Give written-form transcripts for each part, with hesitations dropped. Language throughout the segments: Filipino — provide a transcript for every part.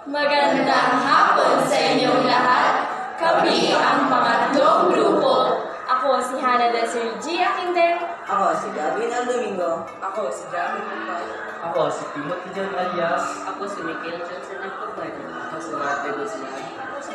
Magandang hapon sa inyong lahat. Kami ang pangatlong grupo. Ako si Hannah Desir G. Akinde. Ako si Gavin Aldomingo. Ako si Gavin Alpay. Ako si Timothy John Alias. Ako si Michael Johnson Alpay. Ako si Marte Guzman. Ako si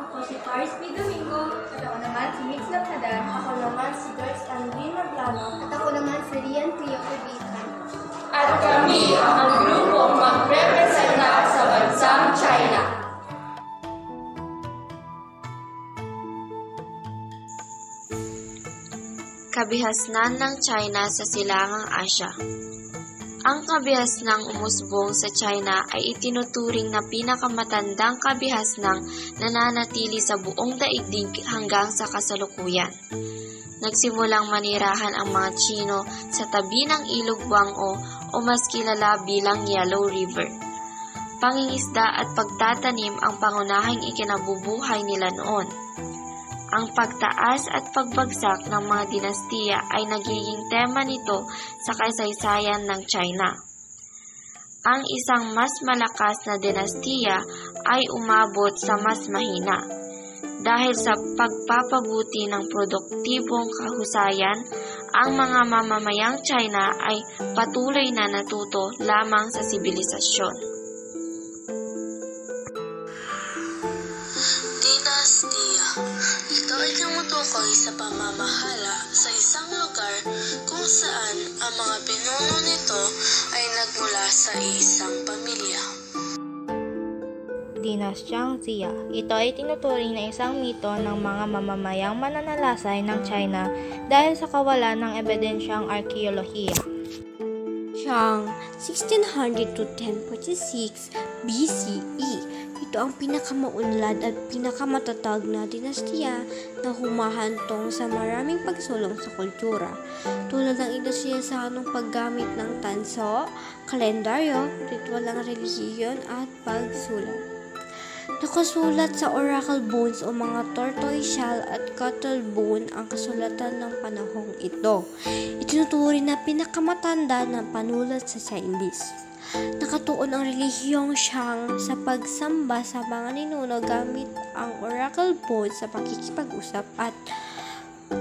Ako si Paris P. Domingo. At ako naman si Mix Laphadan. Ako naman si Joyce Andreen Maglano. At ako naman si Rian Cleo Kubitan. At kami ang grupong magrepresenta sa bansang China. Kabihasnan ng China sa Silangang Asya. Ang kabihasnang umusbong sa China ay itinuturing na pinakamatandang kabihasnang nananatili sa buong daigdig hanggang sa kasalukuyan. Nagsimulang manirahan ang mga Tsino sa tabi ng Ilog Guangzhou o mas kilala bilang Yellow River. Pangingisda at pagtatanim ang pangunahing ikinabubuhay nila noon. Ang pagtaas at pagbagsak ng mga dinastiya ay nagiging tema nito sa kasaysayan ng China. Ang isang mas malakas na dinastiya ay umabot sa mas mahina. Dahil sa pagpapabuti ng produktibong kahusayan, ang mga mamamayang China ay patuloy na natuto lamang sa sibilisasyon. Dinastiya. Ito ay tumutukoy sa pamamahala sa isang lugar kung saan ang mga pinuno nito ay nagmula sa isang pamilya. Dinastyang Xia. Ito ay tinuturing na isang mito ng mga mamamayang mananalasay ng China dahil sa kawalan ng ebidensyang arkeolohiya. Siyang 1600 to 1046 BCE. Ito ang pinakamaunlad at pinakamatatag na dinastiya na humahantong sa maraming pagsulong sa kultura, tulad ng industriya sa anong paggamit ng tanso, kalendaryo, ritual ng relihiyon at pagsulat. Nakasulat sa oracle bones o mga tortoise shell at cuttle bone ang kasulatan ng panahong ito. Itinuturing na pinakamatanda na panulat sa Chinese. Nakatuon ang relihiyong Shang sa pagsamba sa mga ninuno gamit ang oracle bones sa pakikipag-usap at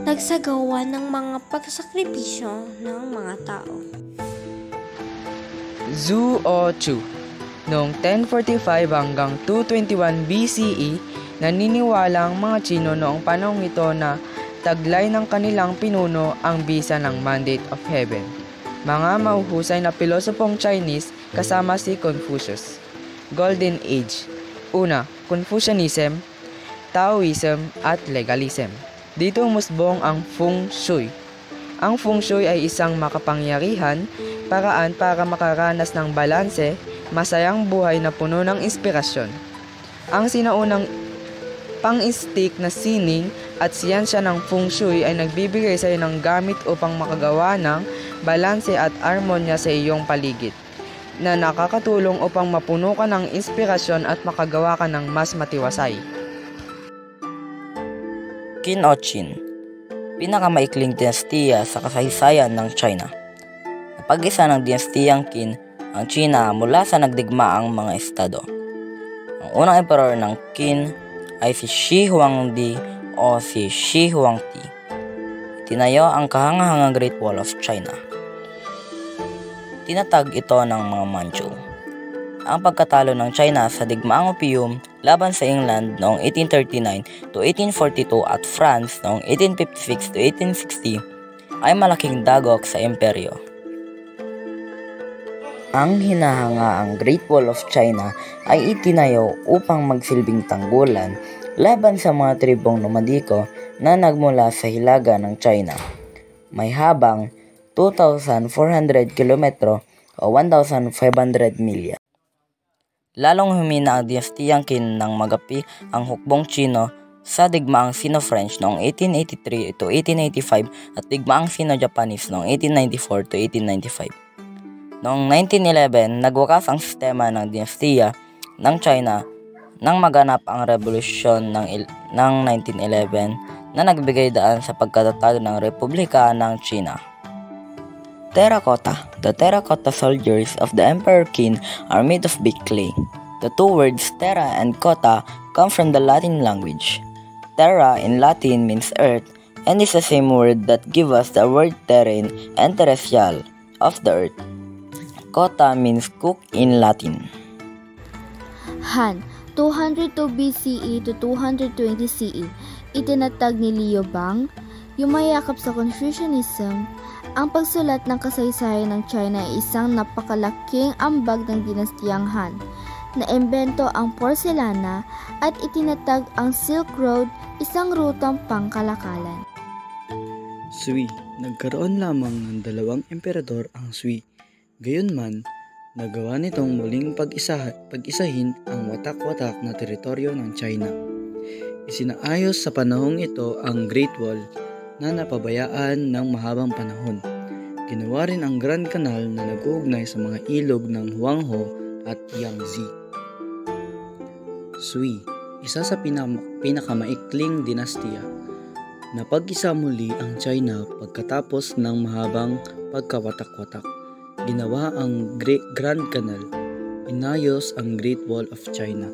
nagsagawa ng mga pagsakripisyo ng mga tao. Zhou Chu. Noong 1045 hanggang 221 BCE, naniniwala ang mga Tsino noong panahong ito na taglay ng kanilang pinuno ang bisa ng Mandate of Heaven. Mga mahuhusay na pilosopong Chinese kasama si Confucius. Golden Age. Una, Confucianism, Taoism at Legalism. Dito umusbong ang Feng Shui. Ang Feng Shui ay isang makapangyarihan, paraan para makaranas ng balanse, masayang buhay na puno ng inspirasyon. Ang sinaunang pang-istik na sining at siyansya ng Feng Shui ay nagbibigay sa iyo ng gamit upang makagawa ng balanse at armonya sa iyong paligid, na nakakatulong upang mapuno ka ng inspirasyon at makagawa ka ng mas matiwasay. Qin o Qin, pinakamaikling dinastiya sa kasaysayan ng China. Napag-isa ng dinastiyang Qin ang China mula sa nagdigmaang mga estado. Ang unang emperor ng Qin ay si Shi Huangdi o si Shi Huangdi. Tinayo ang kahangahangang Great Wall of China. Tinatag ito ng mga Manchu. Ang pagkatalo ng China sa digmaang opium laban sa England noong 1839 to 1842 at France noong 1856 to 1860 ay malaking dagok sa imperyo. Ang hinahangaang Great Wall of China ay itinayo upang magsilbing tanggulan laban sa mga tribong nomadiko na nagmula sa hilaga ng China. May habang 2,400 kilometro o 1,500 milya. Lalong humina ang dinastiyang Qin nang magapi ang hukbong Chino sa digmaang Sino-French noong 1883 to 1885 at digmaang Sino-Japanese noong 1894 to 1895. Noong 1911, nagwakas ang sistema ng dinastiya ng China nang maganap ang revolusyon ng 1911 na nagbigay daan sa pagkatatag ng Republika ng China. Terracotta. The terracotta soldiers of the Emperor Qin are made of baked clay. The two words terra and kota come from the Latin language. Terra in Latin means earth and is the same word that gives us the word terrene and terrestrial, of the earth. Kota means cook in Latin. Han, 202 BCE to 220 CE, itinatag ni Liu Bang, yumayakap sa Confucianism. Ang pagsulat ng kasaysayan ng China ay isang napakalaking ambag ng dinastiyang Han. Naimbento ang porselana at itinatag ang Silk Road, isang rutang pangkalakalan. Sui, nagkaroon lamang ng dalawang emperador ang Sui. Gayunman, nagawa nitong muling pag-isahin ang watak-watak na teritoryo ng China. Isinaayos sa panahong ito ang Great Wall na napabayaan ng mahabang panahon. Ginawa rin ang Grand Canal na nag-uugnay sa mga ilog ng Huanghe at Yangtze. Sui, isa sa pinakamaikling dinastiya. Napag-isa muli ang China pagkatapos ng mahabang pagkawatak-watak. Ginawa ang Grand Canal. Inayos ang Great Wall of China.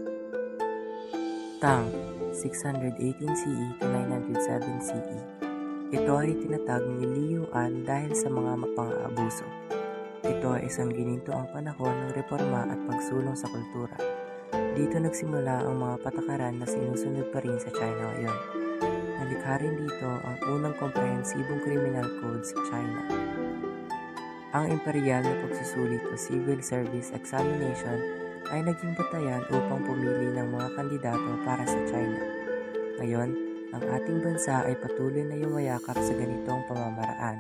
Tang, 618 CE to 907 CE. Ito ay tinatag ni Liu An dahil sa mga pang-aabuso. Ito ay isang ginintoang panahon ng reforma at pagsulong sa kultura. Dito nagsimula ang mga patakaran na sinusunod pa rin sa China ngayon. Nalikha rin dito ang unang komprehensibong criminal code sa China. Ang imperial na pagsusulit o civil service examination ay naging batayan upang pumili ng mga kandidato para sa China. Ngayon, ang ating bansa ay patuloy na yumayakap sa ganitong pamamaraan,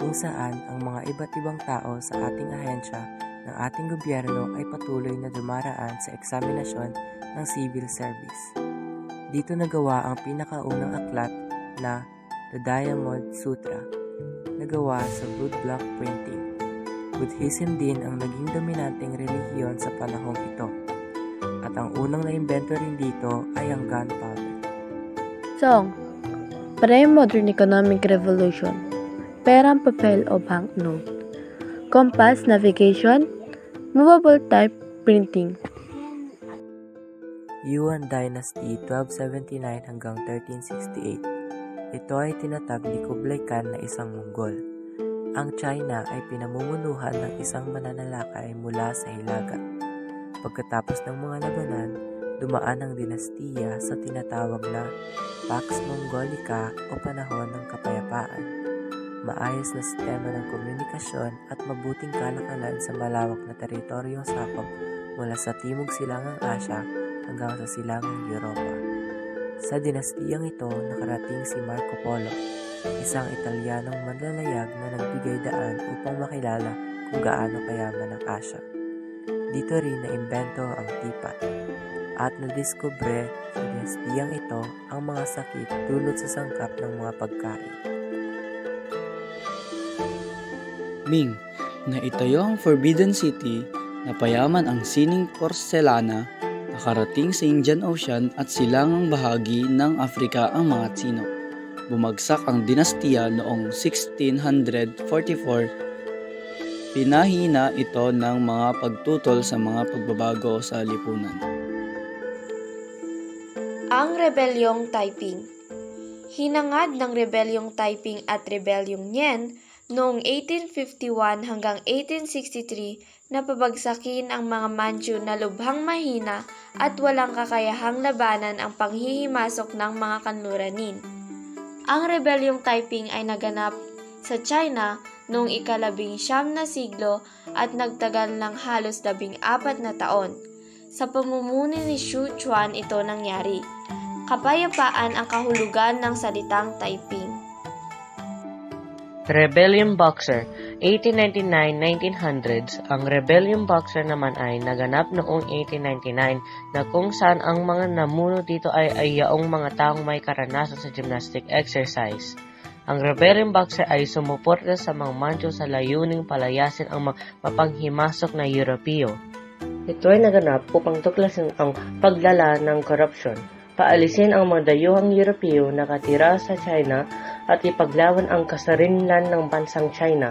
kung saan ang mga iba't ibang tao sa ating ahensya ng ating gobyerno ay patuloy na dumaraan sa eksaminasyon ng civil service. Dito nagawa ang pinakaunang aklat na The Diamond Sutra, nagawa sa wood block printing. Buddhism din ang naging dominanteng relihiyon sa panahong ito, at ang unang naimbento rin dito ay ang gunpowder. Song, Pre-Modern Economic Revolution, perang papel o banknote, compass navigation, movable type printing. Yuan Dynasty 1279 hanggang 1368. Ito ay tinatag ni Kublai Khan na isang Mongol. Ang China ay pinamumunuhan ng isang mananalakay mula sa Hilaga. Pagkatapos ng mga labanan, dumaan ang dinastiya sa tinatawag na Pax Mongolica o panahon ng kapayapaan. Maayos na sistema ng komunikasyon at mabuting kalakalan sa malawak na teritoryong sakop mula sa Timog Silangang Asya hanggang sa Silangang Europa. Sa dinastiyang ito nakarating si Marco Polo, isang Italianong manlalayag na nagbigay daan upang makilala kung gaano kayaman ang Asya. Dito rin naimbento ang tipat at nadiskubre sa dinastiyang ito ang mga sakit dulot sa sangkap ng mga pagkain. Ming, naitayo ang Forbidden City na payaman ang sining porselana, nakarating sa Indian Ocean at silangang bahagi ng Afrika ang mga Tsino. Bumagsak ang dinastiya noong 1644. Pinahina ito ng mga pagtutol sa mga pagbabago sa lipunan. Ang Rebelyong Taiping. Hinangad ng Rebelyong Taiping at Rebelyong Nien noong 1851 hanggang 1863 na pabagsakin ang mga Manchu na lubhang mahina at walang kakayahang labanan ang panghihimasok ng mga kanluranin. Ang Rebelyong Taiping ay naganap sa China noong ika-19 na siglo at nagtagal ng halos 14 na taon. Sa pamumuno ni Xu Chuan ito nangyari. Kapayapaan ang kahulugan ng salitang Taiping. Rebellion Boxer, 1899-1900s. Ang Rebellion Boxer naman ay naganap noong 1899 na kung saan ang mga namuno dito ay yaong mga taong may karanasan sa gymnastic exercise. Ang Rebellion Boxer ay sumuporta sa mga Manchu sa layuning palayasin ang mapanghimasok na Europeo. Ito ay naganap upang tuklasin ang paglala ng korupsyon, paalisin ang mga dayuhang Europeo na nakatira sa China at ipaglawan ang kasarinlan ng bansang China.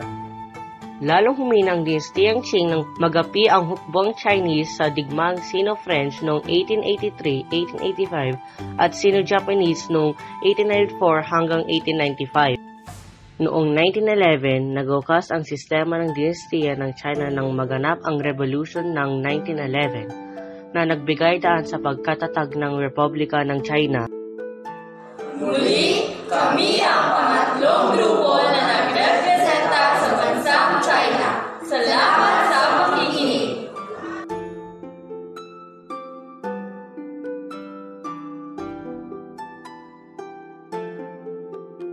Lalong humina ang dinastiyang Qing nang magapi ang hukbong Chinese sa digmaang Sino-French noong 1883-1885 at Sino-Japanese noong 1894 hanggang 1895. Noong 1911, nagwakas ang sistema ng dinastiya ng China nang maganap ang Revolution ng 1911 na nagbigay daan sa pagkatatag ng Republika ng China. Muli, kami ang pangatlong grupo na nagrepresenta sa bansang China. Salamat